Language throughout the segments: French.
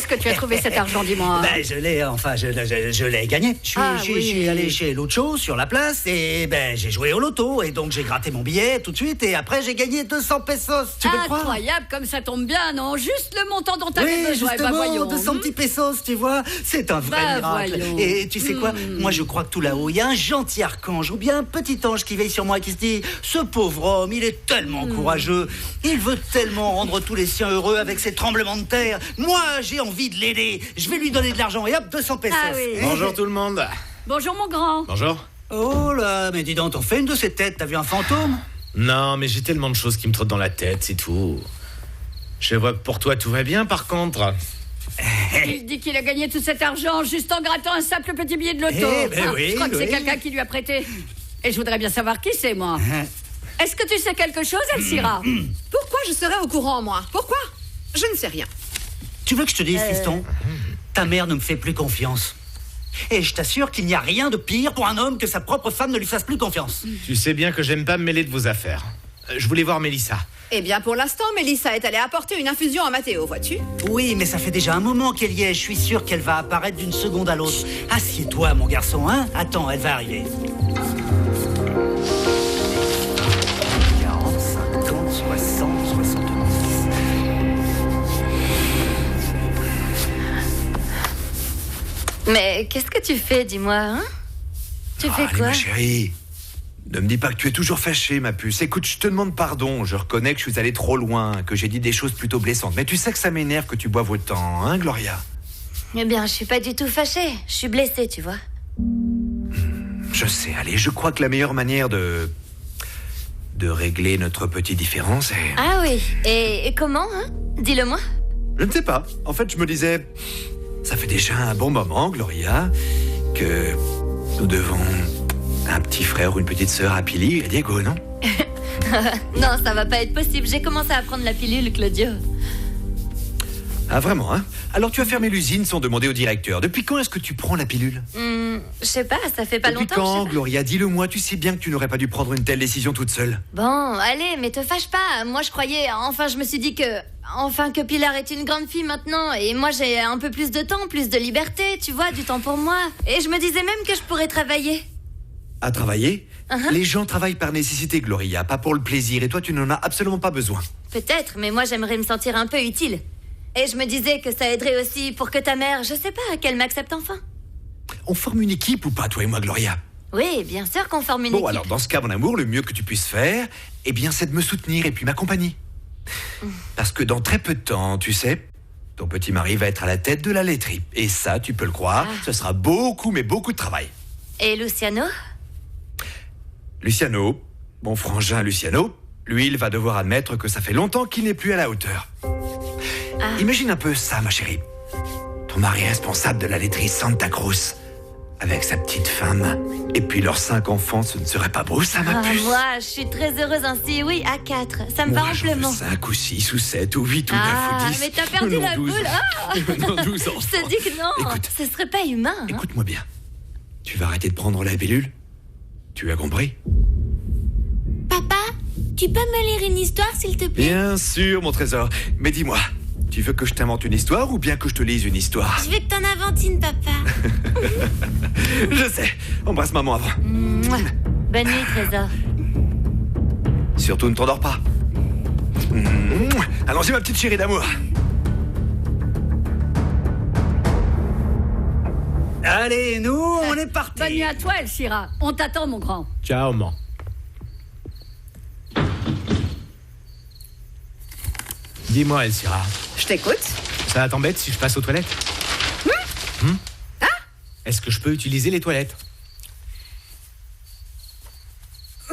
que tu as trouvé cet argent, dis-moi? Je l'ai gagné. Je suis allé chez Lucho sur la place et j'ai joué au loto et donc j'ai gratté mon billet tout de suite et après j'ai gagné 200 pesos. Tu peux croire? Incroyable, comme ça tombe bien, non? Juste le montant dont tu avais besoin. Justement, Voyons. 200 petits pesos, tu vois. C'est un vrai miracle. Voyons. Et tu sais quoi? Moi, je crois que tout là-haut, il y a un gentil archange ou bien un petit ange qui veille sur moi et qui se dit: ce pauvre homme, il est tellement courageux. Il veut tellement rendre tous les siens heureux avec ses tremblements de terre. Moi, j'ai envie de l'aider. Je vais lui donner de l'argent et hop, 200 pesos. Ah oui. Bonjour tout le monde. Bonjour, mon grand. Bonjour. Oh là, mais dis donc, t'en fais une de ces têtes. T'as vu un fantôme? Non, mais j'ai tellement de choses qui me trottent dans la tête, c'est tout. Je vois que pour toi, tout va bien, par contre. Il dit qu'il a gagné tout cet argent juste en grattant un simple petit billet de loto. Oui, je crois que c'est oui. quelqu'un qui lui a prêté. Et je voudrais bien savoir qui c'est, moi. Est-ce que tu sais quelque chose, Elcira? Pourquoi je serais au courant, moi? Pourquoi? Je ne sais rien. Tu veux que je te dise, fiston? Ta mère ne me fait plus confiance. Et je t'assure qu'il n'y a rien de pire pour un homme que sa propre femme ne lui fasse plus confiance. Tu sais bien que j'aime pas me mêler de vos affaires. Je voulais voir Mélissa. Eh bien, pour l'instant, Mélissa est allée apporter une infusion à Mathéo, vois-tu? Oui, mais ça fait déjà un moment qu'elle y est. Je suis sûr qu'elle va apparaître d'une seconde à l'autre. Assieds-toi, mon garçon, hein? Attends, elle va arriver. 40, 50, 60, 70. Mais qu'est-ce que tu fais, dis-moi, hein? Tu fais Allez, quoi? ma chérie, ne me dis pas que tu es toujours fâchée, ma puce. Écoute, je te demande pardon. Je reconnais que je suis allé trop loin, que j'ai dit des choses plutôt blessantes. Mais tu sais que ça m'énerve que tu boives autant, hein, Gloria? Eh bien, je suis pas du tout fâchée. Je suis blessée, tu vois. Je sais, allez, je crois que la meilleure manière de régler notre petite différence est... Ah oui. Et comment, hein? Dis-le-moi. Je ne sais pas. En fait, je me disais... Ça fait déjà un bon moment, Gloria, que nous devons un petit frère ou une petite sœur à Pili et Diego, non? Non, ça va pas être possible. J'ai commencé à prendre la pilule, Claudio. Ah, vraiment, hein? Alors tu as fermé l'usine sans demander au directeur. Depuis quand est-ce que tu prends la pilule? Je sais pas, ça fait pas Depuis longtemps. quand, je sais pas. Gloria? Dis-le-moi, tu sais bien que tu n'aurais pas dû prendre une telle décision toute seule. Bon, allez, mais te fâche pas. Moi, je croyais... Enfin, je me suis dit que... Enfin, que Pilar est une grande fille maintenant. Et moi, j'ai un peu plus de temps, plus de liberté, tu vois, du temps pour moi. Et je me disais même que je pourrais travailler. À travailler? Uh-huh. Les gens travaillent par nécessité, Gloria, pas pour le plaisir. Et toi, tu n'en as absolument pas besoin. Peut-être, mais moi, j'aimerais me sentir un peu utile. Et je me disais que ça aiderait aussi pour que ta mère, je sais pas, qu'elle m'accepte enfin. On forme une équipe ou pas, toi et moi, Gloria? Oui, bien sûr qu'on forme une Bon, équipe. alors, dans ce cas, mon amour, le mieux que tu puisses faire, eh bien, c'est de me soutenir et puis m'accompagner. Parce que dans très peu de temps, tu sais, ton petit mari va être à la tête de la laiterie. Et ça, tu peux le croire, ce sera beaucoup, mais beaucoup de travail. Et Luciano? Luciano, mon frangin Luciano, lui, il va devoir admettre que ça fait longtemps qu'il n'est plus à la hauteur. Imagine un peu ça, ma chérie. Ton mari est responsable de la laiterie Santa Cruz, avec sa petite femme, et puis leurs 5 enfants, ce ne serait pas beau, ça, ma puce? Moi, je suis très heureuse ainsi, oui, à 4. Ça me va Moi, j'en veux amplement. 5 ou 6 ou 7 ou 8 ou 9 ou 10. Mais t'as perdu Non, la 12. boule. Ah Non, 12 enfants. Je te dis que non, Écoute. ce serait pas humain. Hein. Écoute-moi bien. Tu vas arrêter de prendre la pilule? Tu as compris? Papa, tu peux me lire une histoire, s'il te plaît? Bien sûr, mon trésor. Mais dis-moi, tu veux que je t'invente une histoire ou bien que je te lise une histoire? Je veux que t'en inventes une, papa. Je sais. Embrasse maman avant. Mouah. Bonne nuit, trésor. Surtout ne t'endors pas. Allons-y, ma petite chérie d'amour. Allez, nous, on est partis. Bonne nuit à toi, Elcira. On t'attend, mon grand. Ciao, maman. Dis-moi, Elcira, Je t'écoute. ça t'embête si je passe aux toilettes? Est-ce que je peux utiliser les toilettes?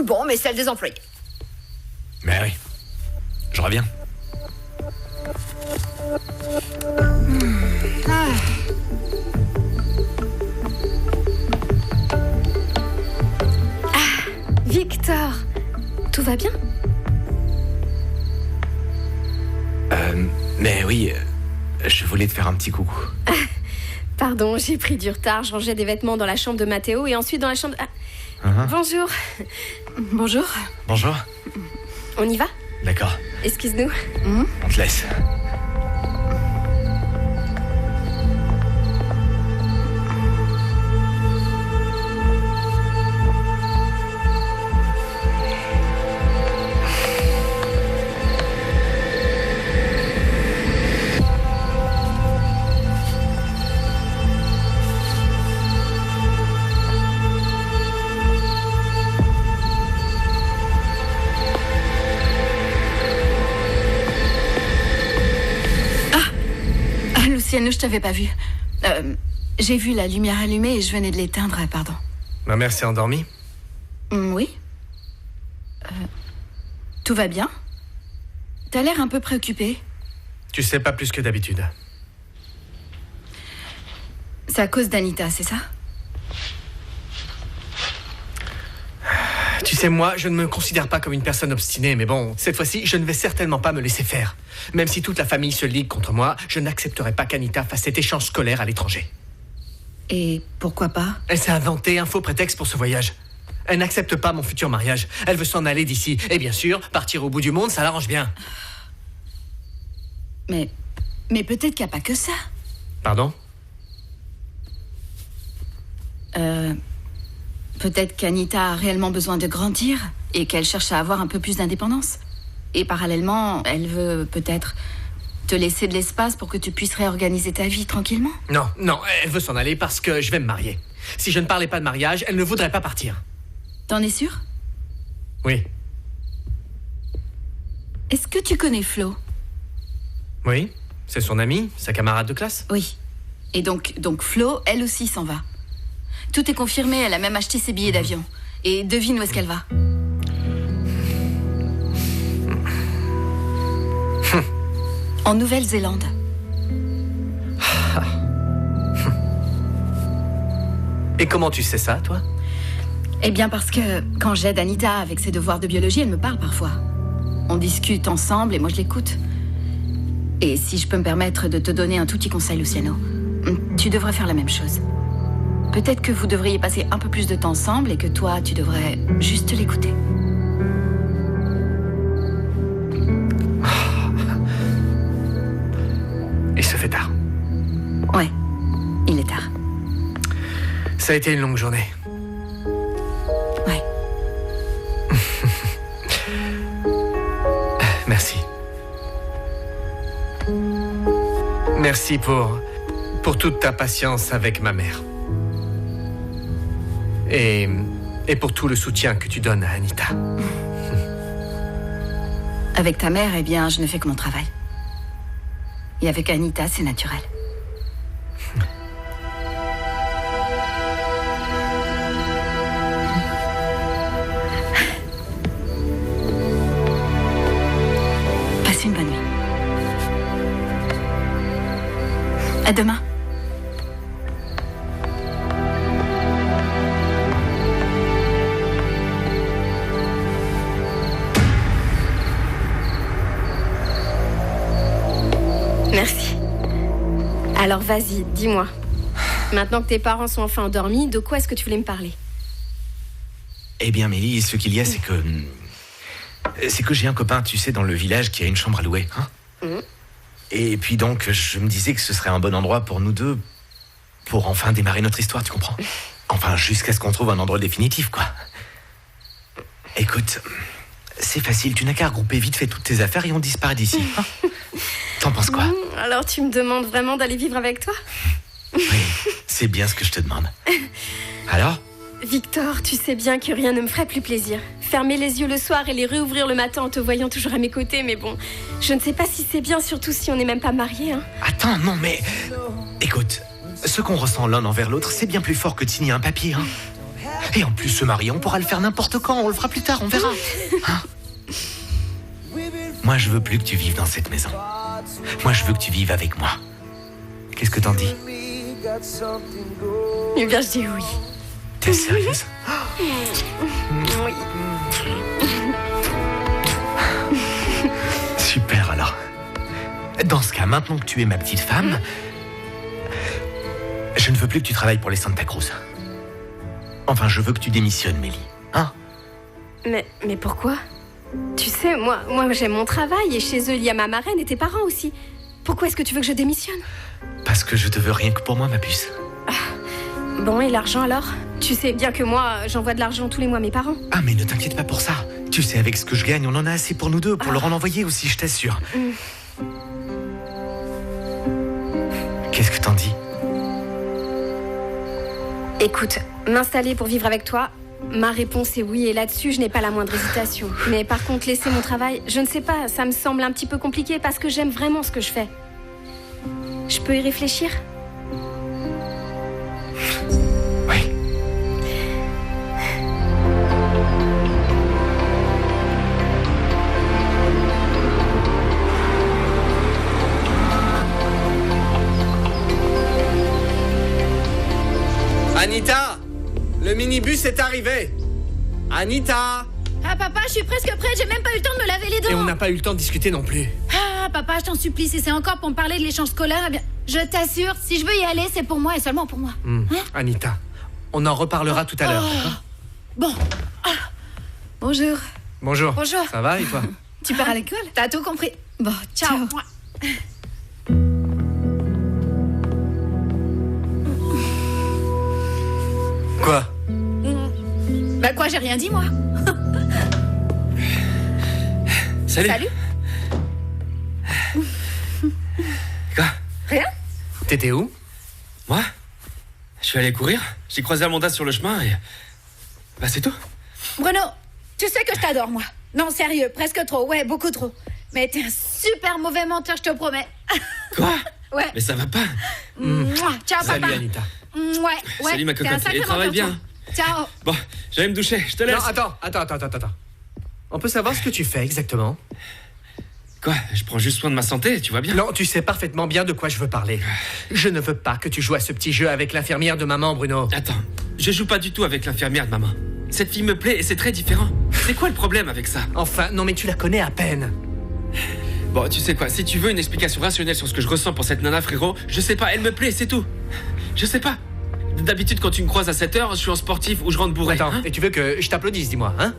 Bon, mais celle des employés. Mais oui. Je reviens. Victor, tout va bien? Mais oui, je voulais te faire un petit coucou. Pardon, j'ai pris du retard. Je rangeais des vêtements dans la chambre de Mathéo et ensuite dans la chambre... Bonjour. Bonjour. Bonjour. On y va? D'accord. Excuse-nous. On te laisse. Luciano, je t'avais pas vu. J'ai vu la lumière allumée et je venais de l'éteindre, pardon. Ma mère s'est endormie? Oui. Tout va bien? T'as l'air un peu préoccupé. Tu sais pas plus que d'habitude. C'est à cause d'Anita, c'est ça? Tu sais, moi, je ne me considère pas comme une personne obstinée, mais bon, cette fois-ci, je ne vais certainement pas me laisser faire. Même si toute la famille se ligue contre moi, je n'accepterai pas qu'Anita fasse cet échange scolaire à l'étranger. Et pourquoi pas? Elle s'est inventé un faux prétexte pour ce voyage. Elle n'accepte pas mon futur mariage. Elle veut s'en aller d'ici. Et bien sûr, partir au bout du monde, ça l'arrange bien. Mais peut-être qu'il n'y a pas que ça. Pardon? Peut-être qu'Anita a réellement besoin de grandir et qu'elle cherche à avoir un peu plus d'indépendance. Et parallèlement, elle veut peut-être te laisser de l'espace pour que tu puisses réorganiser ta vie tranquillement. Non, elle veut s'en aller parce que je vais me marier. Si je ne parlais pas de mariage, elle ne voudrait pas partir. T'en es sûr? Oui. Est-ce que tu connais Flo? Oui, c'est son amie, sa camarade de classe. Oui. Et donc Flo, elle aussi s'en va. Tout est confirmé, elle a même acheté ses billets d'avion. Et devine où est-ce qu'elle va? En Nouvelle-Zélande. Et comment tu sais ça, toi? Eh bien parce que quand j'aide Anita avec ses devoirs de biologie, elle me parle parfois. On discute ensemble et moi je l'écoute. Et si je peux me permettre de te donner un tout petit conseil, Luciano, tu devrais faire la même chose. Peut-être que vous devriez passer un peu plus de temps ensemble et que toi, tu devrais juste l'écouter. Il se fait tard. Ouais, il est tard. Ça a été une longue journée. Ouais. Merci. Merci pour toute ta patience avec ma mère. Et pour tout le soutien que tu donnes à Anita. Avec ta mère, eh bien, je ne fais que mon travail. Et avec Anita, c'est naturel. Passe une bonne nuit. À demain. Merci. Alors vas-y, dis-moi. Maintenant que tes parents sont enfin endormis, de quoi est-ce que tu voulais me parler? Eh bien, Mélie, ce qu'il y a, c'est que j'ai un copain, tu sais, dans le village qui a une chambre à louer. Hein Et puis donc, je me disais que ce serait un bon endroit pour nous deux pour enfin démarrer notre histoire, tu comprends? Enfin, jusqu'à ce qu'on trouve un endroit définitif, quoi. Écoute, c'est facile, tu n'as qu'à regrouper vite fait toutes tes affaires et on disparaît d'ici. Hein? T'en penses quoi? Alors tu me demandes vraiment d'aller vivre avec toi? Oui, c'est bien ce que je te demande. Alors? Victor, tu sais bien que rien ne me ferait plus plaisir. Fermer les yeux le soir et les réouvrir le matin en te voyant toujours à mes côtés, mais bon, je ne sais pas si c'est bien, surtout si on n'est même pas mariés, hein. Attends, non mais... Écoute, ce qu'on ressent l'un envers l'autre, c'est bien plus fort que de signer un papier, hein. Et en plus, se marier, on pourra le faire n'importe quand, on le fera plus tard, on verra. Hein? Moi, je veux plus que tu vives dans cette maison. Moi, je veux que tu vives avec moi. Qu'est-ce que t'en dis? Eh bien, je dis oui. T'es sérieuse? Oui. Super, alors. Dans ce cas, maintenant que tu es ma petite femme, je ne veux plus que tu travailles pour les Santa Cruz. Enfin, je veux que tu démissionnes, Mélie. Hein? Mais pourquoi? Tu sais, moi j'aime mon travail et chez eux, il y a ma marraine et tes parents aussi. Pourquoi est-ce que tu veux que je démissionne? Parce que je te veux rien que pour moi, ma puce. Bon, et l'argent alors? Tu sais bien que moi, j'envoie de l'argent tous les mois à mes parents. Ah, mais ne t'inquiète pas pour ça. Tu sais, avec ce que je gagne, on en a assez pour nous deux, pour leur en envoyer aussi, je t'assure. Qu'est-ce que t'en dis? Écoute, m'installer pour vivre avec toi, ma réponse est oui, et là-dessus, je n'ai pas la moindre hésitation. Mais par contre, laisser mon travail, je ne sais pas, ça me semble un petit peu compliqué parce que j'aime vraiment ce que je fais. Je Je peux y réfléchir? Oui. Anita! Le minibus est arrivé! Anita! Ah papa, je suis presque prête, j'ai même pas eu le temps de me laver les dents. Et on n'a pas eu le temps de discuter non plus. Ah papa, je t'en supplie, si c'est encore pour me parler de l'échange scolaire, eh bien, je t'assure, si je veux y aller, c'est pour moi et seulement pour moi. Anita, on en reparlera tout à l'heure, d'accord? Bon. Bonjour. Bonjour. Bonjour. Ça va et toi? Tu pars à l'école? T'as tout compris. Bon, ciao. Quoi? Bah quoi, j'ai rien dit moi. Salut. Salut. Quoi? Rien? T'étais où? Moi? Je suis allé courir, j'ai croisé Amanda sur le chemin et... Bah c'est tout. Bruno, tu sais que je t'adore moi. Non, sérieux, presque trop, ouais, beaucoup trop. Mais t'es un super mauvais menteur, je te promets. Quoi? Ouais. Mais ça va pas. Mouah. Ciao papa. Salut Anita. Ouais. Salut ma t'es un cocotte, sacré et travaille menteur, bien. toi. Ciao. Bon, j'allais me doucher, je te laisse. Non, attends. On peut savoir ce que tu fais exactement? Quoi? Je prends juste soin de ma santé, tu vois bien. Non, tu sais parfaitement bien de quoi je veux parler. Je ne veux pas que tu joues à ce petit jeu avec l'infirmière de maman, Bruno. Attends, je joue pas du tout avec l'infirmière de maman. Cette fille me plaît et c'est très différent. C'est quoi le problème avec ça? Enfin, non mais tu la connais à peine. Bon, tu sais quoi, si tu veux une explication rationnelle sur ce que je ressens pour cette nana, frérot, je sais pas, elle me plaît, c'est tout. Je sais pas. D'habitude, quand tu me croises à 7h, je suis en sportif ou je rentre bourré. Attends, et tu veux que je t'applaudisse, dis-moi, hein?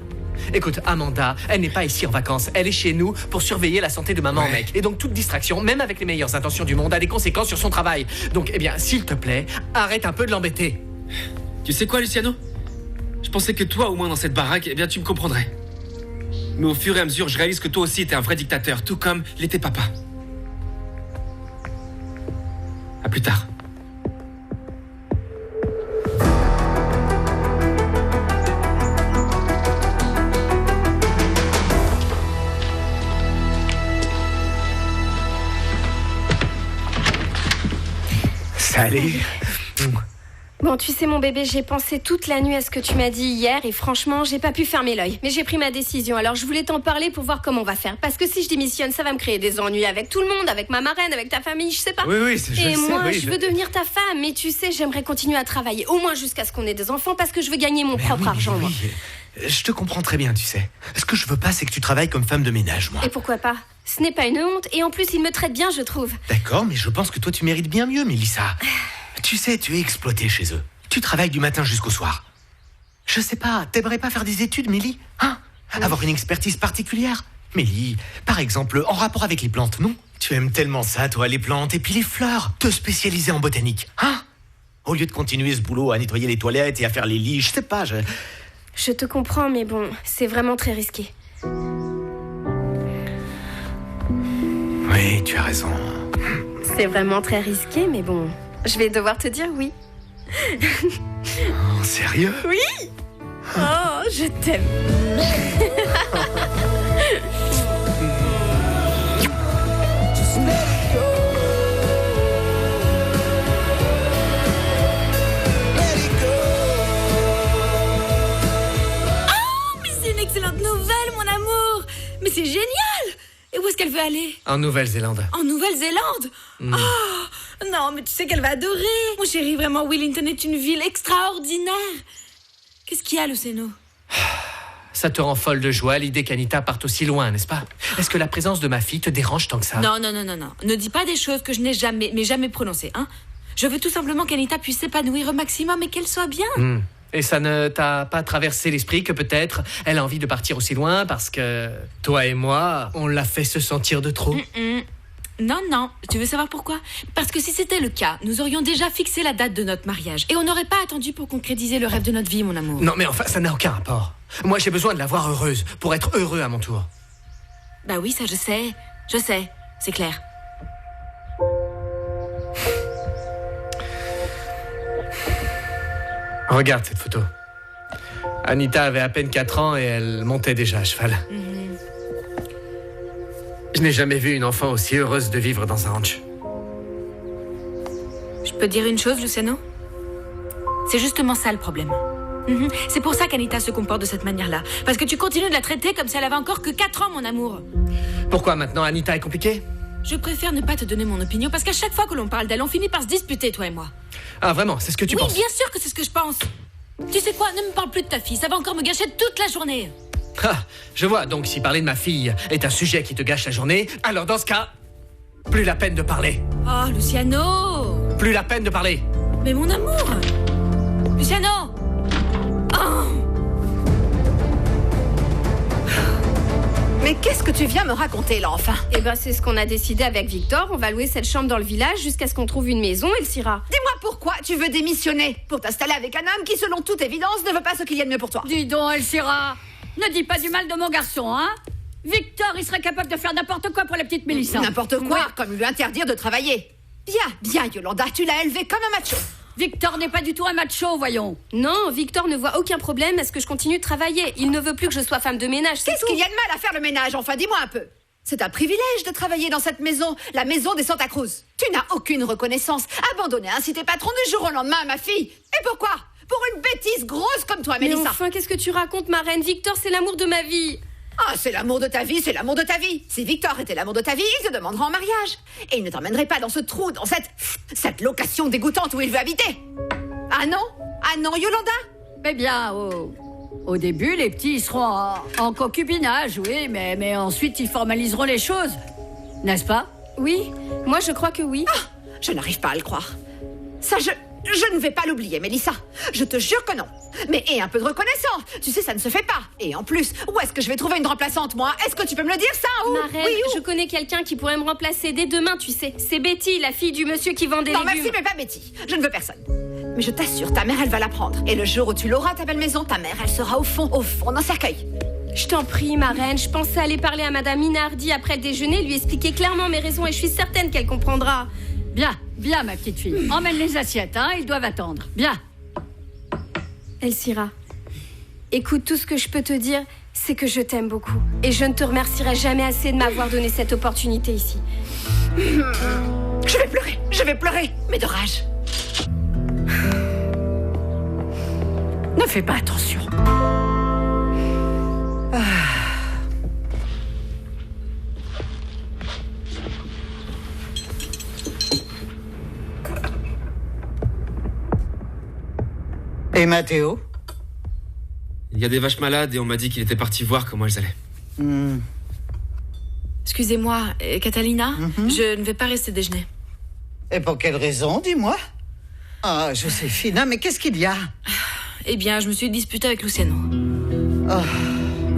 Écoute, Amanda, elle n'est pas ici en vacances. Elle est chez nous pour surveiller la santé de maman, Ouais. mec. Et donc toute distraction, même avec les meilleures intentions du monde, a des conséquences sur son travail. Donc, eh bien, s'il te plaît, arrête un peu de l'embêter. Tu sais quoi, Luciano? Je pensais que toi, au moins dans cette baraque, eh bien, tu me comprendrais. Mais au fur et à mesure, je réalise que toi aussi, t'es un vrai dictateur, tout comme l'était papa. À plus tard. Salut. Bon, tu sais, mon bébé, j'ai pensé toute la nuit à ce que tu m'as dit hier et franchement, j'ai pas pu fermer l'œil. Mais j'ai pris ma décision, alors je voulais t'en parler pour voir comment on va faire. Parce que si je démissionne, ça va me créer des ennuis avec tout le monde, avec ma marraine, avec ta famille, je sais pas. Oui, Et moi, je veux devenir ta femme, mais tu sais, j'aimerais continuer à travailler, au moins jusqu'à ce qu'on ait des enfants, parce que je veux gagner mon propre argent, moi. Je te comprends très bien, tu sais. Ce que je veux pas, c'est que tu travailles comme femme de ménage, moi. Et pourquoi pas? Ce n'est pas une honte, et en plus, il me traite bien, je trouve. D'accord, mais je pense que toi, tu mérites bien mieux, Mélissa. Tu sais, tu es exploitée chez eux. Tu travailles du matin jusqu'au soir. Je sais pas, t'aimerais pas faire des études, Mélie? Hein? Avoir une expertise particulière? Mélie, par exemple, en rapport avec les plantes, non? Tu aimes tellement ça, toi, les plantes, et puis les fleurs. Te spécialiser en botanique, hein? Au lieu de continuer ce boulot à nettoyer les toilettes et à faire les lits, je sais pas, Je te comprends, mais bon, c'est vraiment très risqué. Oui, tu as raison. C'est vraiment très risqué, mais bon, je vais devoir te dire oui. Oh, sérieux? Oui. Oh, je t'aime. Mais c'est une excellente nouvelle, mon amour. Mais c'est génial. Et où est-ce qu'elle veut aller? En Nouvelle-Zélande. En Nouvelle-Zélande? Oh, non, mais tu sais qu'elle va adorer. Mon chéri, vraiment, Wellington est une ville extraordinaire. Qu'est-ce qu'il y a, Luceno? Ça te rend folle de joie l'idée qu'Anita parte aussi loin, n'est-ce pas? Est-ce que la présence de ma fille te dérange tant que ça? Non. Ne dis pas des choses que je n'ai jamais prononcées, hein? Je veux tout simplement qu'Anita puisse s'épanouir au maximum et qu'elle soit bien. Et ça ne t'a pas traversé l'esprit que peut-être elle a envie de partir aussi loin parce que toi et moi, on l'a fait se sentir de trop? Non. Tu veux savoir pourquoi? Parce que si c'était le cas, nous aurions déjà fixé la date de notre mariage. Et on n'aurait pas attendu pour concrétiser le rêve de notre vie, mon amour. Non, mais enfin, ça n'a aucun rapport. Moi, j'ai besoin de la voir heureuse pour être heureux à mon tour. Bah oui, ça je sais, c'est clair. Regarde cette photo. Anita avait à peine 4 ans et elle montait déjà à cheval. Je n'ai jamais vu une enfant aussi heureuse de vivre dans un ranch. peux te dire une chose, Luciano? C'est justement ça le problème. C'est pour ça qu'Anita se comporte de cette manière-là. Parce que tu continues de la traiter comme si elle avait encore que 4 ans, mon amour. Pourquoi maintenant Anita est compliquée? Je préfère ne pas te donner mon opinion parce qu'à chaque fois que l'on parle d'elle, on finit par se disputer, toi et moi. Ah vraiment, c'est ce que tu penses? Oui, bien sûr que c'est ce que je pense. Tu sais quoi, ne me parle plus de ta fille, ça va encore me gâcher toute la journée. Ah, je vois, donc si parler de ma fille est un sujet qui te gâche la journée, alors dans ce cas, plus la peine de parler. Oh, Luciano! Plus la peine de parler. Mais mon amour! Luciano! Oh! Mais qu'est-ce que tu viens me raconter, là, enfin? Eh ben, c'est ce qu'on a décidé avec Victor. On va louer cette chambre dans le village jusqu'à ce qu'on trouve une maison, Elcira. Dis-moi pourquoi tu veux démissionner? Pour t'installer avec un homme qui, selon toute évidence, ne veut pas ce qu'il y a de mieux pour toi. Dis donc, Elcira, ne dis pas du mal de mon garçon, hein? Victor, il serait capable de faire n'importe quoi pour la petite Mélissa. N'importe quoi, comme lui interdire de travailler. Bien, Yolanda, tu l'as élevé comme un macho. Victor n'est pas du tout un macho, voyons. Non, Victor ne voit aucun problème à ce que je continue de travailler. Il ne veut plus que je sois femme de ménage, c'est tout. Qu'est-ce qu'il y a de mal à faire le ménage? Enfin, dis-moi un peu. C'est un privilège de travailler dans cette maison, la maison des Santa Cruz. Tu n'as aucune reconnaissance. Abandonner ainsi tes patrons du jour au lendemain, ma fille. Et pourquoi? Pour une bêtise grosse comme toi, Mélissa. Mais enfin, qu'est-ce que tu racontes, ma reine? Victor, c'est l'amour de ma vie. Ah, c'est l'amour de ta vie, c'est l'amour de ta vie. Si Victor était l'amour de ta vie, il te demandera en mariage. Et il ne t'emmènerait pas dans ce trou, dans cette location dégoûtante où il veut habiter. Ah non, Yolanda? Eh bien, au début, les petits seront en concubinage, oui, mais ensuite ils formaliseront les choses. N'est-ce pas? Oui, moi je crois que oui. Ah, je n'arrive pas à le croire. Ça, je ne vais pas l'oublier, Mélissa. Je te jure que non. Mais aie un peu de reconnaissance. Tu sais, ça ne se fait pas. Et en plus, où est-ce que je vais trouver une remplaçante, moi? Est-ce que tu peux me le dire, ça, ou... Ma reine, oui, ou... je connais quelqu'un qui pourrait me remplacer dès demain, tu sais. C'est Betty, la fille du monsieur qui vend des légumes. Non, merci, mais pas Betty. Je ne veux personne. Mais je t'assure, ta mère, elle va la prendre. Et le jour où tu l'auras, ta belle maison, ta mère, elle sera au fond d'un cercueil. Je t'en prie, ma reine. Je pensais aller parler à Madame Minardi après le déjeuner, lui expliquer clairement mes raisons et je suis certaine qu'elle comprendra. Bien, ma petite fille. Emmène les assiettes, hein, ils doivent attendre. Bien. Elcira, écoute, tout ce que je peux te dire, c'est que je t'aime beaucoup. Et je ne te remercierai jamais assez de m'avoir donné cette opportunité ici. Je vais pleurer, mais de rage. Ne fais pas attention. Et Matteo? Il y a des vaches malades et on m'a dit qu'il était parti voir comment elles allaient. Excusez-moi, Catalina, je ne vais pas rester déjeuner. Et pour quelle raison, dis-moi? Ah, Joséphine, mais qu'est-ce qu'il y a? Eh bien, je me suis disputée avec Luciano. Oh.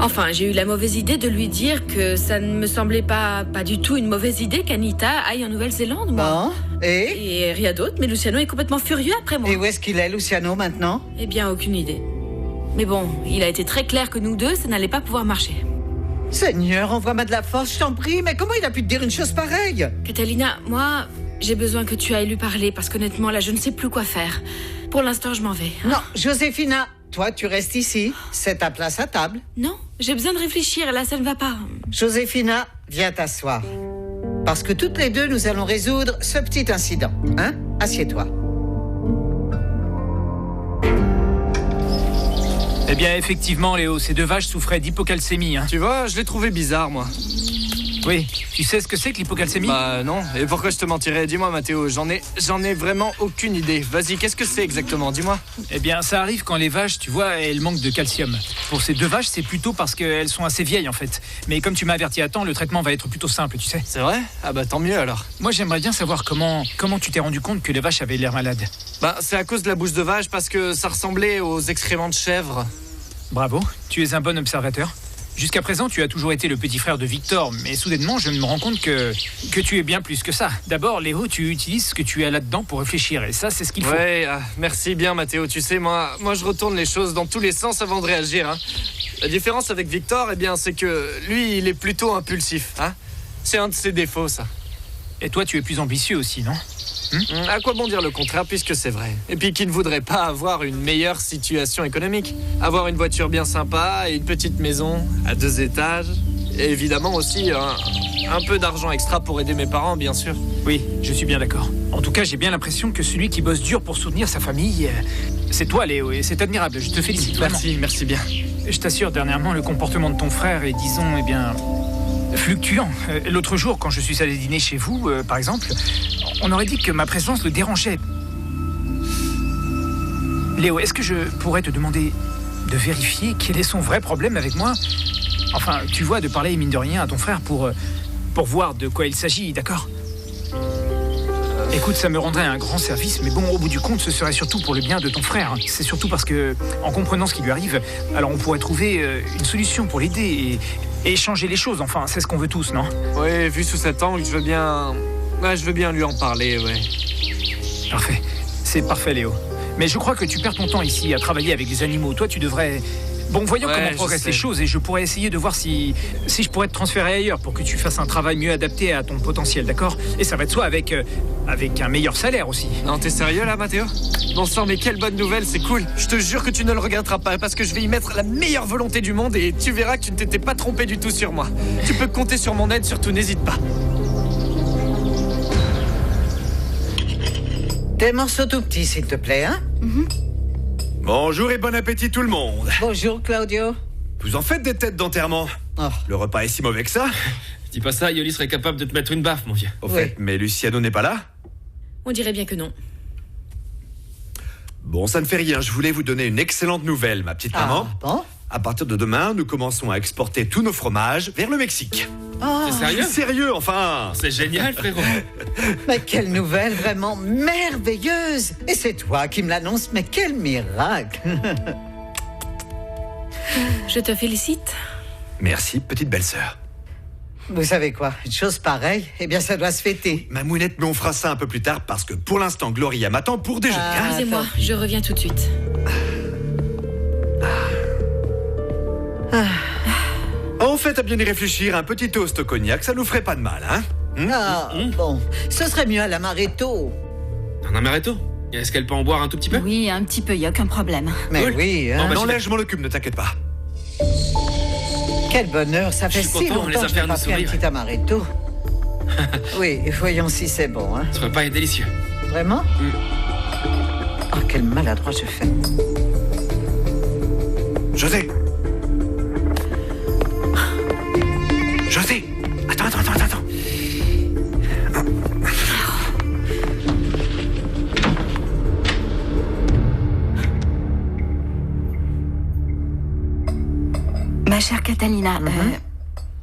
Enfin, j'ai eu la mauvaise idée de lui dire que ça ne me semblait pas du tout une mauvaise idée qu'Anita aille en Nouvelle-Zélande, moi. Bon, et rien d'autre, mais Luciano est complètement furieux après moi. Et où est-ce qu'il est, Luciano, maintenant? Eh bien, aucune idée. Mais bon, il a été très clair que nous deux, ça n'allait pas pouvoir marcher. Seigneur, envoie-moi de la force, je t'en prie, mais comment il a pu te dire une chose pareille? Catalina, moi, j'ai besoin que tu ailles lui parler, parce qu'honnêtement, là, je ne sais plus quoi faire. Pour l'instant, je m'en vais. Non, Joséphina, toi, tu restes ici. C'est ta place à table. Non, j'ai besoin de réfléchir, là, ça ne va pas. Joséphina, viens t'asseoir. Parce que toutes les deux, nous allons résoudre ce petit incident. Hein? Assieds-toi. Eh bien, effectivement, Léo, ces deux vaches souffraient d'hypocalcémie. Hein. Tu vois, je l'ai trouvé bizarre, moi. Oui, tu sais ce que c'est que l'hypocalcémie? Bah non, et pourquoi je te mentirais? Dis-moi, Matteo, j'en ai vraiment aucune idée. Vas-y, qu'est-ce que c'est exactement? Dis-moi. Eh bien, ça arrive quand les vaches, tu vois, elles manquent de calcium. Pour ces deux vaches, c'est plutôt parce qu'elles sont assez vieilles, en fait. Mais comme tu m'as averti à temps, le traitement va être plutôt simple, tu sais. C'est vrai? Ah bah tant mieux, alors. Moi, j'aimerais bien savoir comment tu t'es rendu compte que les vaches avaient l'air malades. Bah, c'est à cause de la bouche de vache, parce que ça ressemblait aux excréments de chèvre. Bravo, tu es un bon observateur. Jusqu'à présent, tu as toujours été le petit frère de Victor, mais soudainement, je me rends compte que tu es bien plus que ça. D'abord, Léo, tu utilises ce que tu as là-dedans pour réfléchir, et ça, c'est ce qu'il faut. Ouais, merci bien, Matteo. Tu sais, moi, je retourne les choses dans tous les sens avant de réagir. Hein. La différence avec Victor, eh bien, c'est que lui, il est plutôt impulsif. Hein. C'est un de ses défauts, ça. Et toi, tu es plus ambitieux aussi, non? À quoi bon dire le contraire, puisque c'est vrai. Et puis qui ne voudrait pas avoir une meilleure situation économique? Avoir une voiture bien sympa et une petite maison à 2 étages. Et évidemment aussi un peu d'argent extra pour aider mes parents, bien sûr. Oui, je suis bien d'accord. En tout cas, j'ai bien l'impression que celui qui bosse dur pour soutenir sa famille, c'est toi, Léo, et c'est admirable. Je te félicite vraiment. Merci bien. Je t'assure, dernièrement, le comportement de ton frère est, disons, eh bien, fluctuant. L'autre jour, quand je suis allé dîner chez vous, par exemple, on aurait dit que ma présence le dérangeait. Léo, est-ce que je pourrais te demander de vérifier quel est son vrai problème avec moi? Enfin, tu vois, de parler, mine de rien, à ton frère pour voir de quoi il s'agit, d'accord? Écoute, ça me rendrait un grand service, mais bon, au bout du compte, ce serait surtout pour le bien de ton frère. C'est surtout parce que, en comprenant ce qui lui arrive, alors on pourrait trouver une solution pour l'aider et changer les choses. Enfin, c'est ce qu'on veut tous, non? Ouais, vu sous cet angle, je veux bien lui en parler, ouais. Parfait. C'est parfait, Léo. Mais je crois que tu perds ton temps ici à travailler avec des animaux. Toi, tu devrais... Bon, voyons comment progressent les choses et je pourrais essayer de voir si je pourrais te transférer ailleurs pour que tu fasses un travail mieux adapté à ton potentiel, d'accord? Et ça va de soi avec un meilleur salaire aussi. Non, t'es sérieux là, Mathéo? Bon sang, mais quelle bonne nouvelle, c'est cool. Je te jure que tu ne le regretteras pas parce que je vais y mettre la meilleure volonté du monde et tu verras que tu ne t'étais pas trompé du tout sur moi. Tu peux compter sur mon aide, surtout n'hésite pas. Des morceaux tout petits, s'il te plaît, hein? Bonjour et bon appétit tout le monde. Bonjour, Claudio. Vous en faites des têtes d'enterrement. Le repas est si mauvais que ça? Dis pas ça, Yoli serait capable de te mettre une baffe, mon vieux. Au fait, mais Luciano n'est pas là? On dirait bien que non. Bon, ça ne fait rien, je voulais vous donner une excellente nouvelle, ma petite maman. Bon? À partir de demain, nous commençons à exporter tous nos fromages vers le Mexique. C'est sérieux? Sérieux, enfin. C'est génial, frérot. Mais quelle nouvelle vraiment merveilleuse! Et c'est toi qui me l'annonces, mais quel miracle! Je te félicite. Merci, petite belle-sœur. Vous savez quoi? Une chose pareille, eh bien ça doit se fêter. Ma mounette, mais on fera ça un peu plus tard parce que pour l'instant, Gloria m'attend pour déjeuner. Excusez-moi, je reviens tout de suite. En fait, à bien y réfléchir, un petit toast au cognac, ça nous ferait pas de mal, hein? Bon, ce serait mieux à l'amaretto. Un amaretto? Est-ce qu'elle peut en boire un tout petit peu? Oui, un petit peu, y a aucun problème. Mais Cool. oui, hein. Non, là, je m'en occupe, ne t'inquiète pas. Quel bonheur, ça fait Je suis si content, les longtemps que je affaires n'ai pas nous pris un sourient. petit amaretto. Oui, voyons si c'est bon, hein. Ce repas est délicieux. Vraiment? Oh, quel maladroit je fais. José! José! Attends. Ma chère Catalina,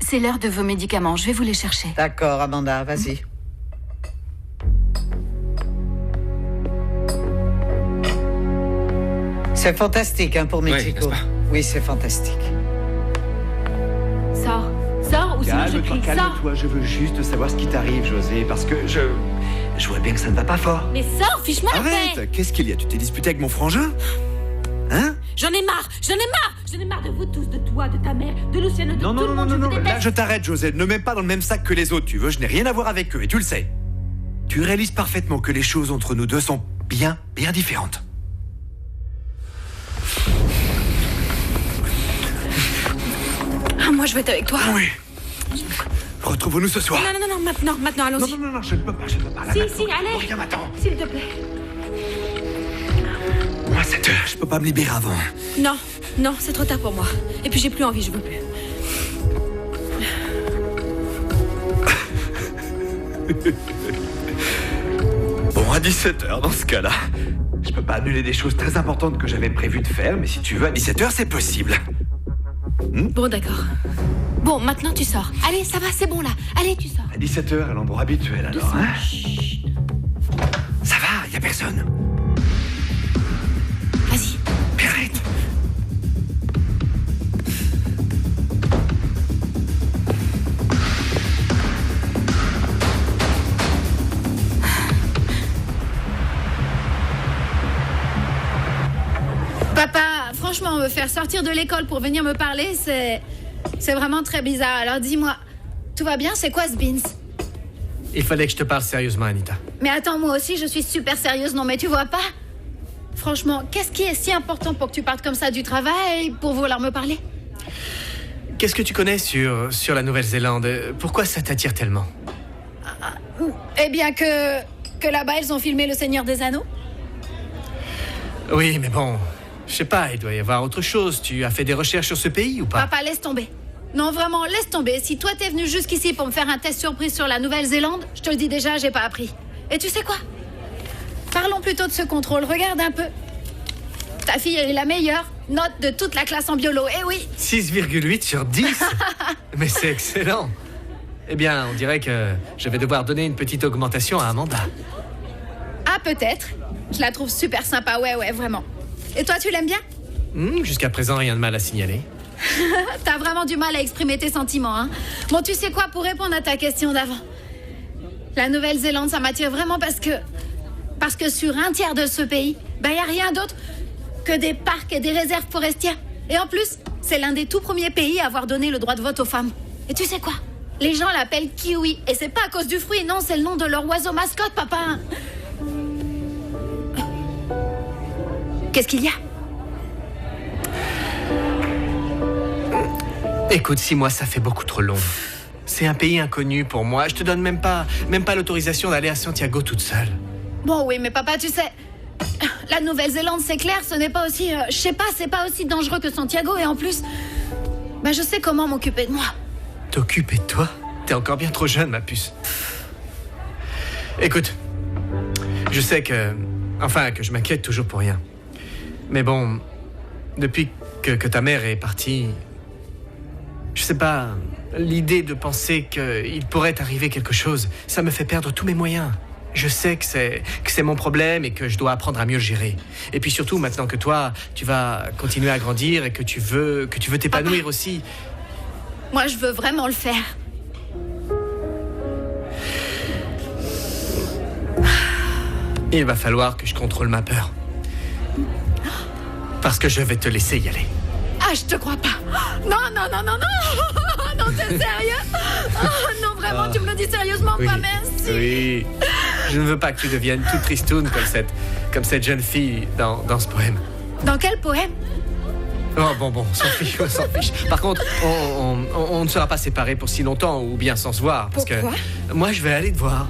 c'est l'heure de vos médicaments. Je vais vous les chercher. D'accord, Amanda, vas-y. C'est fantastique, hein, pour Mexico. Oui, c'est fantastique. Sors, ou sinon je crie. Calme-toi, je veux juste savoir ce qui t'arrive, José, parce que je vois bien que ça ne va pas fort. Mais sors, fiche-moi la paix. Arrête! Qu'est-ce qu'il y a? Tu t'es disputé avec mon frangin? Hein? J'en ai marre de vous tous, de toi, de ta mère, de Luciano, de tout le monde. Non, là je t'arrête, José. Ne mets pas dans le même sac que les autres, tu veux, je n'ai rien à voir avec eux, et tu le sais. Tu réalises parfaitement que les choses entre nous deux sont bien différentes. Moi je vais être avec toi. Oui. Retrouvons-nous ce soir. Non, maintenant, allons-y. Non, je ne peux pas. Là, Si, maintenant. allez. Regarde, attends. S'il te plaît. Moi, 7 heures, je peux pas me libérer avant. Non, c'est trop tard pour moi. Et puis j'ai plus envie, je veux plus. Bon, à 17h dans ce cas-là. Je peux pas annuler des choses très importantes que j'avais prévu de faire, mais si tu veux, à 17h, c'est possible. Bon, d'accord. Bon, maintenant tu sors. Allez, ça va, c'est bon là. Allez, tu sors. À 17h, à l'endroit habituel, alors, hein? Ça va, y a personne. Vas-y. Mais arrête. Papa, franchement, me faire sortir de l'école pour venir me parler, c'est vraiment très bizarre. Alors dis-moi, tout va bien? C'est quoi ce beans? Il fallait que je te parle sérieusement, Anita. Mais attends, moi aussi, je suis super sérieuse. Non, mais tu vois pas? Franchement, qu'est-ce qui est si important pour que tu partes comme ça du travail pour vouloir me parler? Qu'est-ce que tu connais sur la Nouvelle-Zélande? Pourquoi ça t'attire tellement? Eh bien que... Que là-bas, elles ont filmé Le Seigneur des Anneaux? Oui, mais bon, je sais pas, il doit y avoir autre chose. Tu as fait des recherches sur ce pays ou pas? Papa, laisse tomber. Non, vraiment, laisse tomber. Si toi, t'es venu jusqu'ici pour me faire un test surprise sur la Nouvelle-Zélande, je te le dis déjà, j'ai pas appris. Et tu sais quoi? Parlons plutôt de ce contrôle. Regarde un peu. Ta fille, elle est la meilleure note de toute la classe en biolo. Eh oui. 6,8 sur 10. Mais c'est excellent. Eh bien, on dirait que je vais devoir donner une petite augmentation à Amanda. Ah, peut-être. Je la trouve super sympa, ouais, vraiment. Et toi, tu l'aimes bien? Jusqu'à présent, rien de mal à signaler. T'as vraiment du mal à exprimer tes sentiments, hein? Bon, tu sais quoi, pour répondre à ta question d'avant, la Nouvelle-Zélande, ça m'attire vraiment parce que sur un tiers de ce pays, y a rien d'autre que des parcs et des réserves forestières. Et en plus, c'est l'un des tout premiers pays à avoir donné le droit de vote aux femmes. Et tu sais quoi? Les gens l'appellent kiwi. Et c'est pas à cause du fruit, non, c'est le nom de leur oiseau mascotte, papa. Qu'est-ce qu'il y a? Écoute, 6 mois, ça fait beaucoup trop long. C'est un pays inconnu pour moi. Je te donne même pas l'autorisation d'aller à Santiago toute seule. Bon, oui, mais papa, tu sais, la Nouvelle-Zélande, c'est clair, ce n'est pas aussi... je sais pas, c'est pas aussi dangereux que Santiago. Et en plus, je sais comment m'occuper de moi. T'occuper de toi? T'es encore bien trop jeune, ma puce. Écoute, je sais que je m'inquiète toujours pour rien. Mais bon, depuis que ta mère est partie... Je sais pas, l'idée de penser qu'il pourrait arriver quelque chose, ça me fait perdre tous mes moyens. Je sais que c'est mon problème et que je dois apprendre à mieux le gérer. Et puis surtout, maintenant que toi, tu vas continuer à grandir et que tu veux t'épanouir aussi. Moi, je veux vraiment le faire. Il va falloir que je contrôle ma peur. Parce que je vais te laisser y aller. Ah, je te crois pas. Non. Non, t'es sérieux? Oh, non, vraiment, tu me le dis sérieusement, Oui. pas merci. Oui. Je ne veux pas que tu deviennes toute tristoune comme cette jeune fille dans ce poème. Dans quel poème? Oh, bon, on s'en fiche. Par contre, on ne sera pas séparés pour si longtemps ou bien sans se voir. Parce Pourquoi? que moi, je vais aller te voir.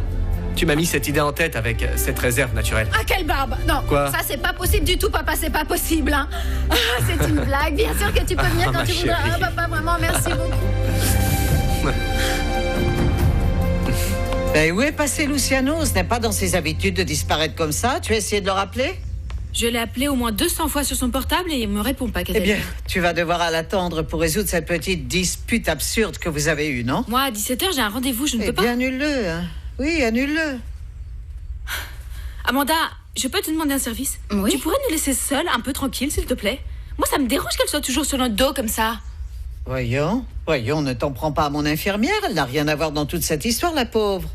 Tu m'as mis cette idée en tête avec cette réserve naturelle. Ah, quelle barbe! Non, Quoi? Ça, c'est pas possible du tout, papa, c'est pas possible, hein. Ah, c'est une blague, bien sûr que tu peux venir quand ma tu voudras. chérie. Ah, papa, vraiment, merci beaucoup. Où est passé Luciano? Ce n'est pas dans ses habitudes de disparaître comme ça. Tu as essayé de le rappeler? Je l'ai appelé au moins 200 fois sur son portable et il me répond pas, Eh Catalina. bien, tu vas devoir l'attendre pour résoudre cette petite dispute absurde que vous avez eue, non? Moi, à 17h, j'ai un rendez-vous, je ne peux pas. Annule-le, hein. Oui, annule-le. Amanda, je peux te demander un service? Oui. Tu pourrais nous laisser seuls, un peu tranquilles, s'il te plaît? Moi, ça me dérange qu'elle soit toujours sur notre dos comme ça. Voyons, ne t'en prends pas à mon infirmière. Elle n'a rien à voir dans toute cette histoire, la pauvre.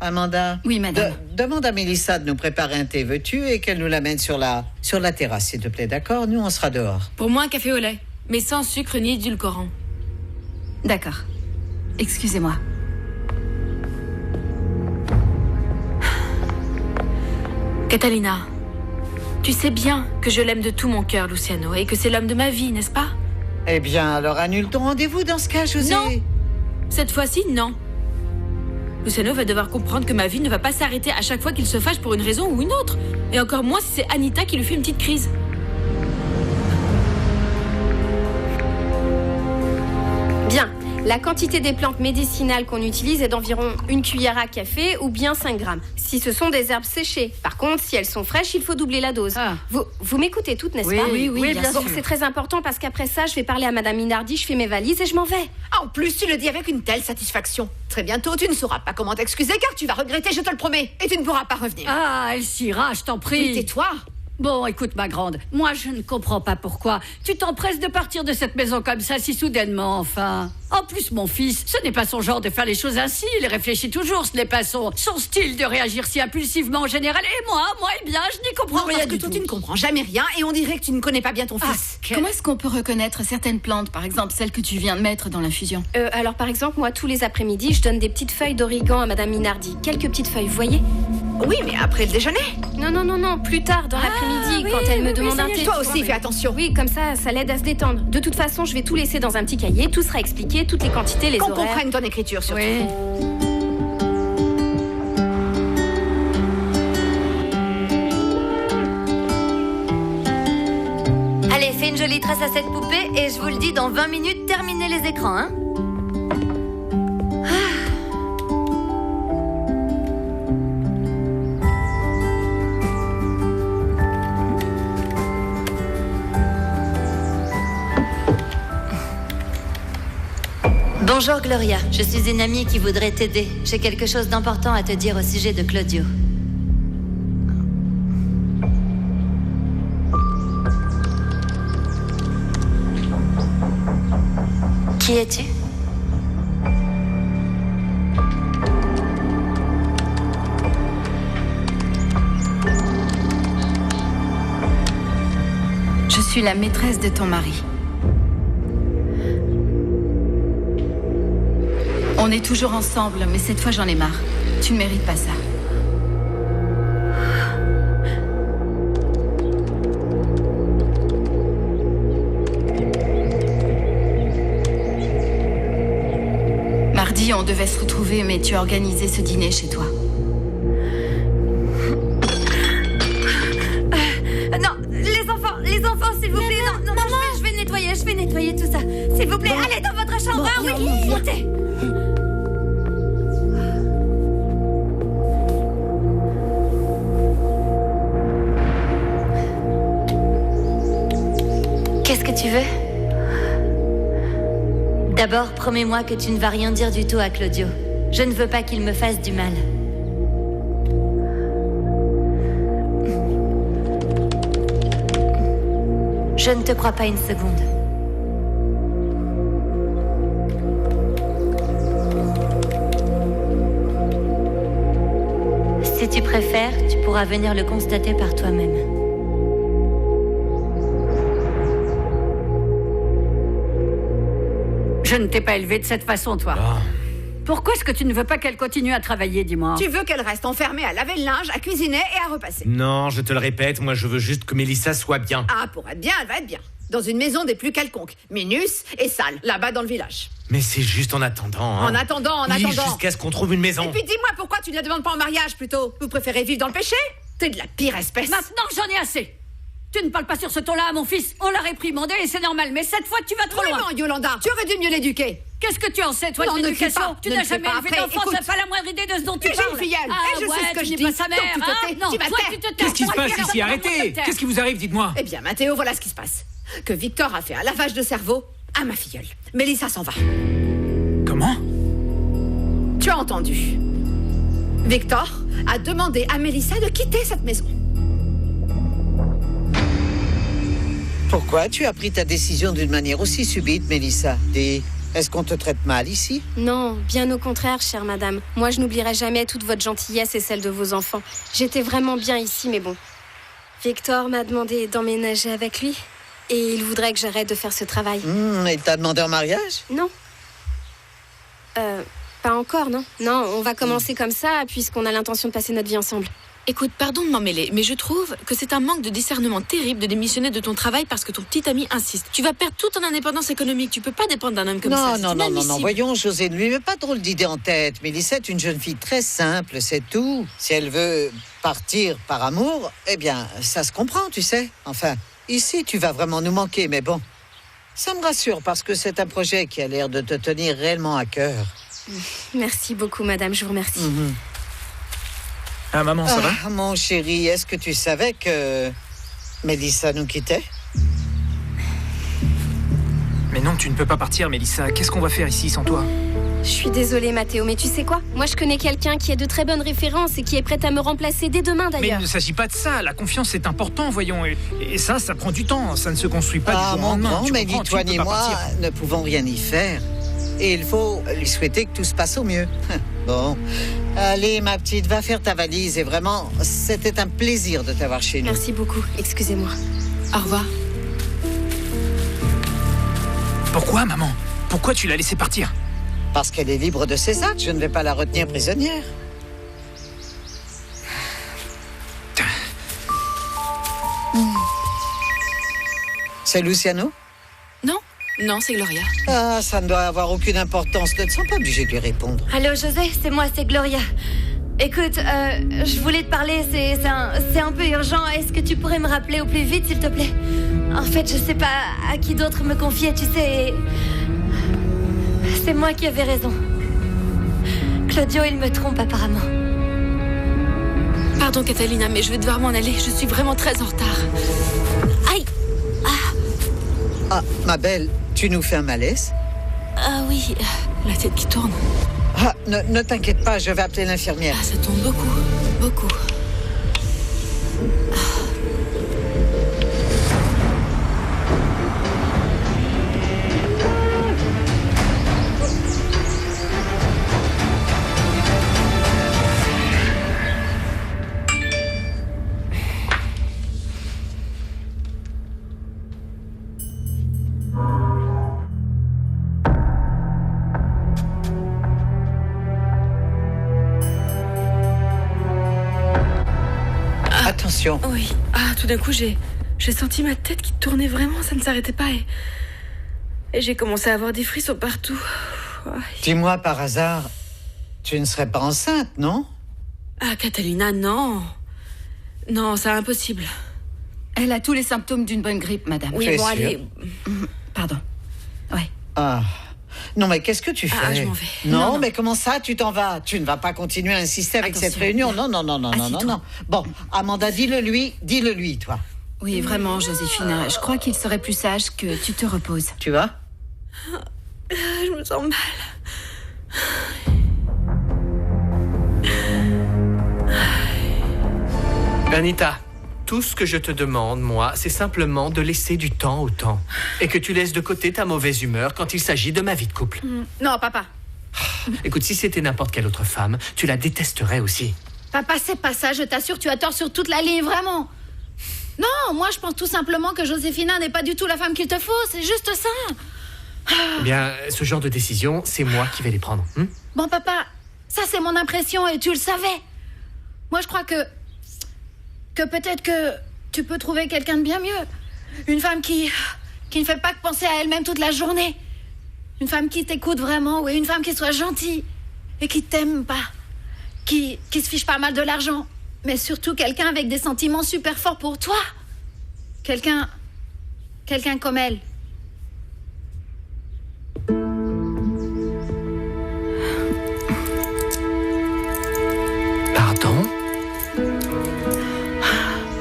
Amanda? Oui, madame. Demande à Mélissa de nous préparer un thé, veux-tu, et qu'elle nous l'amène sur la terrasse, s'il te plaît, d'accord? Nous, on sera dehors. Pour moi, un café au lait, mais sans sucre ni édulcorant. D'accord. Excusez-moi. Catalina, tu sais bien que je l'aime de tout mon cœur, Luciano, et que c'est l'homme de ma vie, n'est-ce pas? Eh bien, alors annule ton rendez-vous dans ce cas, José. Non. Cette fois-ci, non. Luciano va devoir comprendre que ma vie ne va pas s'arrêter à chaque fois qu'il se fâche pour une raison ou une autre. Et encore moins si c'est Anita qui lui fait une petite crise. Bien. La quantité des plantes médicinales qu'on utilise est d'environ 1 cuillère à café ou bien 5 grammes. Si ce sont des herbes séchées. Par contre, si elles sont fraîches, il faut doubler la dose. Ah. Vous m'écoutez toutes, n'est-ce Oui, pas? oui, bien sûr. C'est très important parce qu'après ça, je vais parler à Madame Minardi, je fais mes valises et je m'en vais. En plus, tu le dis avec une telle satisfaction. Très bientôt, tu ne sauras pas comment t'excuser car tu vas regretter, je te le promets. Et tu ne pourras pas revenir. Ah, Elcira, je t'en prie. Mais tais-toi. Bon, écoute, ma grande, moi je ne comprends pas pourquoi tu t'empresses de partir de cette maison comme ça si soudainement, enfin. En plus, mon fils, ce n'est pas son genre de faire les choses ainsi, il réfléchit toujours, ce n'est pas son style de réagir si impulsivement en général. Et moi, eh bien, je n'y comprends rien parce que du toi, tout. tu ne comprends jamais rien et on dirait que tu ne connais pas bien ton fils. Comment est-ce qu'on peut reconnaître certaines plantes, par exemple celles que tu viens de mettre dans l'infusion? Alors par exemple, moi, tous les après-midi, je donne des petites feuilles d'origan à Madame Minardi. Quelques petites feuilles, vous voyez? Oui, mais après le déjeuner. Non, plus tard, dans l'après-midi, quand elle me demande un thé. Toi aussi, fais attention. Oui, comme ça l'aide à se détendre. De toute façon, je vais tout laisser dans un petit cahier, tout sera expliqué, toutes les quantités, les Qu'on horaires. comprenne ton écriture, surtout. Oui. une jolie tresse à cette poupée et je vous le dis, dans 20 minutes, terminez les écrans, hein. Bonjour Gloria, je suis une amie qui voudrait t'aider. J'ai quelque chose d'important à te dire au sujet de Claudio. Qui es-tu? Je suis la maîtresse de ton mari. On est toujours ensemble, mais cette fois j'en ai marre. Tu ne mérites pas ça. Mardi, on devait se retrouver, mais tu as organisé ce dîner chez toi. Non, les enfants, s'il vous plaît. Non, je vais nettoyer tout ça. S'il vous plaît, allez dans votre chambre. Oui, montez. Qu'est-ce que tu veux? D'abord, promets-moi que tu ne vas rien dire du tout à Claudio. Je ne veux pas qu'il me fasse du mal. Je ne te crois pas une seconde. Si tu préfères, tu pourras venir le constater par toi-même. Je ne t'ai pas élevée de cette façon, toi. Oh. Pourquoi est-ce que tu ne veux pas qu'elle continue à travailler, dis-moi? Tu veux qu'elle reste enfermée à laver le linge, à cuisiner et à repasser. Non, je te le répète, moi je veux juste que Mélissa soit bien. Ah, pour être bien, elle va être bien. Dans une maison des plus quelconques, minus et sale, là-bas dans le village. Mais c'est juste en attendant, hein. En attendant. Jusqu'à ce qu'on trouve une maison. Et puis dis-moi, pourquoi tu ne la demandes pas en mariage, plutôt? Vous préférez vivre dans le péché? T'es de la pire espèce. Maintenant, j'en ai assez. Tu ne parles pas sur ce ton-là à mon fils. On l'a réprimandé et c'est normal. Mais cette fois, tu vas trop loin. Vraiment, Yolanda, tu aurais dû mieux l'éduquer. Qu'est-ce que tu en sais, toi, de l'éducation? Tu n'as jamais élevé d'enfant, tu n'as pas la moindre idée de ce dont tu parles. J'ai une filleule, et je sais ce que je dis. Pas sa mère, donc tu te tais, tu vas taire. Qu'est-ce qui se passe ici? Arrêtez! Qu'est-ce qui vous arrive, dites-moi? Eh bien, Mathéo, voilà ce qui se passe. Que Victor a fait un lavage de cerveau à ma filleule. Mélissa s'en va. Comment? Tu as entendu. Victor a demandé à Mélissa de quitter cette maison. Pourquoi tu as pris ta décision d'une manière aussi subite, Mélissa? Dis, est-ce qu'on te traite mal ici? Non, bien au contraire, chère madame. Moi, je n'oublierai jamais toute votre gentillesse et celle de vos enfants. J'étais vraiment bien ici, mais bon. Victor m'a demandé d'emménager avec lui. Et il voudrait que j'arrête de faire ce travail. Et t'a demandé en mariage? Non. Pas encore, non. Non, on va commencer comme ça, puisqu'on a l'intention de passer notre vie ensemble. Écoute, pardon de m'en mêler, mais je trouve que c'est un manque de discernement terrible de démissionner de ton travail parce que ton petit ami insiste. Tu vas perdre toute ton indépendance économique. Tu peux pas dépendre d'un homme comme ça. Non. Voyons, José, ne lui mets pas drôle d'idée en tête. Mélissa est une jeune fille très simple, c'est tout. Si elle veut partir par amour, eh bien, ça se comprend, tu sais. Enfin, ici, tu vas vraiment nous manquer, mais bon. Ça me rassure parce que c'est un projet qui a l'air de te tenir réellement à cœur. Merci beaucoup, madame, je vous remercie. Ah, maman, ça va? Mon chéri, est-ce que tu savais que Mélissa nous quittait? Mais non, tu ne peux pas partir, Mélissa. Qu'est-ce qu'on va faire ici sans toi? Je suis désolée, Mathéo, mais tu sais quoi? Moi, je connais quelqu'un qui a de très bonnes références et qui est prêt à me remplacer dès demain, Mais d'ailleurs. il ne s'agit pas de ça. La confiance est important, voyons. Et ça prend du temps. Ça ne se construit pas du jour au mon lendemain. grand, Tu mais comprends, ni toi tu ne ni peux pas moi partir. ne pouvons rien y faire. Et il faut lui souhaiter que tout se passe au mieux. Bon, allez, ma petite, va faire ta valise. Et vraiment, c'était un plaisir de t'avoir chez nous. Merci beaucoup, excusez-moi. Au revoir. Pourquoi, maman? Pourquoi tu l'as laissée partir? Parce qu'elle est libre de ses actes. Je ne vais pas la retenir prisonnière. C'est Luciano? Non, c'est Gloria. Ah, ça ne doit avoir aucune importance. Ne te sens pas obligé de lui répondre. Allô, José, c'est moi, c'est Gloria. Écoute, je voulais te parler, c'est un peu urgent. Est-ce que tu pourrais me rappeler au plus vite, s'il te plaît? En fait, je sais pas à qui d'autre me confier, tu sais. C'est moi qui avais raison. Claudio, il me trompe apparemment. Pardon, Catalina, mais je vais devoir m'en aller. Je suis vraiment très en retard. Aïe! Ah, ma belle, tu nous fais un malaise? Ah oui, la tête qui tourne. Ah, ne t'inquiète pas, je vais appeler l'infirmière. Ah, ça tourne beaucoup, beaucoup. Attention. Oui. Ah, tout d'un coup, j'ai senti ma tête qui tournait vraiment, ça ne s'arrêtait pas et j'ai commencé à avoir des frissons partout. Dis-moi par hasard, tu ne serais pas enceinte, non? Ah, Catalina, non. Non, c'est impossible. Elle a tous les symptômes d'une bonne grippe, madame. Oui, bon, allez. Pardon. Ouais. Ah. Non, mais qu'est-ce que tu fais? Ah, je m'en vais. Non, mais comment ça, tu t'en vas? Tu ne vas pas continuer à insister avec cette réunion. Non. Bon, Amanda, dis-le-lui, toi. Oui, vraiment, Joséphine, je crois qu'il serait plus sage que tu te reposes. Tu vois? Je me sens mal. Anita, tout ce que je te demande, moi, c'est simplement de laisser du temps au temps. Et que tu laisses de côté ta mauvaise humeur quand il s'agit de ma vie de couple. Non, papa. Écoute, si c'était n'importe quelle autre femme, tu la détesterais aussi. Papa, c'est pas ça, je t'assure, tu as tort sur toute la ligne, vraiment. Non, moi je pense tout simplement que Joséphina n'est pas du tout la femme qu'il te faut, c'est juste ça. Eh bien, ce genre de décision, c'est moi qui vais les prendre. Bon, papa, ça c'est mon impression et tu le savais. Moi je crois que peut-être que tu peux trouver quelqu'un de bien mieux. Une femme qui ne fait pas que penser à elle-même toute la journée. Une femme qui t'écoute vraiment, oui, une femme qui soit gentille et qui t'aime pas. Qui se fiche pas mal de l'argent. Mais surtout quelqu'un avec des sentiments super forts pour toi. Quelqu'un comme elle. Pardon?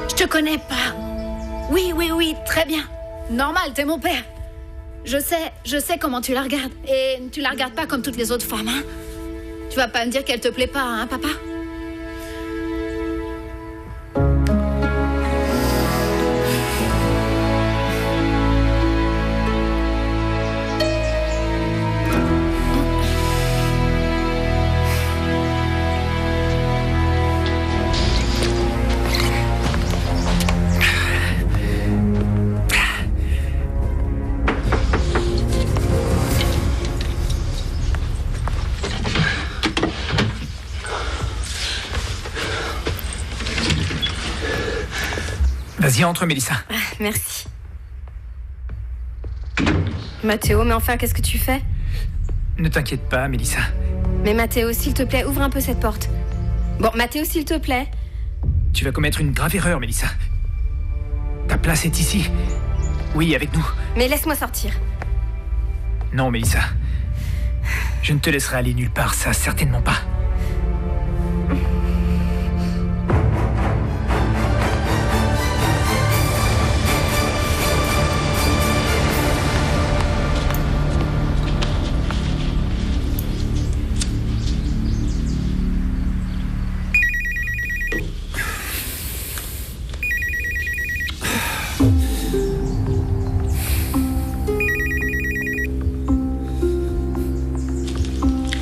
Je te connais pas. Oui, très bien. Normal, t'es mon père. Je sais comment tu la regardes. Et tu la regardes pas comme toutes les autres femmes, hein? Tu vas pas me dire qu'elle te plaît pas, hein, papa? Vas-y, entre, Mélissa. Ah, merci. Mathéo, mais enfin, qu'est-ce que tu fais? Ne t'inquiète pas, Mélissa. Mais Mathéo, s'il te plaît, ouvre un peu cette porte. Bon, Mathéo, s'il te plaît. Tu vas commettre une grave erreur, Mélissa. Ta place est ici. Oui, avec nous. Mais laisse-moi sortir. Non, Mélissa. Je ne te laisserai aller nulle part, ça, certainement pas.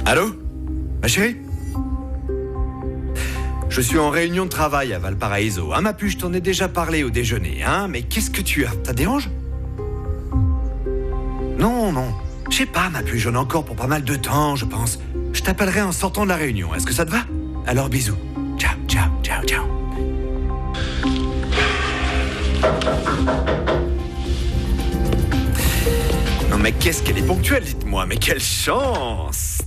Allô? Ma chérie? Je suis en réunion de travail à Valparaiso. Hein, ma puce, je t'en ai déjà parlé au déjeuner, hein? Mais qu'est-ce que tu as? Ça te dérange? Non. Je sais pas, ma puce, j'en ai encore pour pas mal de temps, je pense. Je t'appellerai en sortant de la réunion. Est-ce que ça te va? Alors, bisous. Ciao. Non, mais qu'est-ce qu'elle est ponctuelle, dites-moi. Mais quelle chance!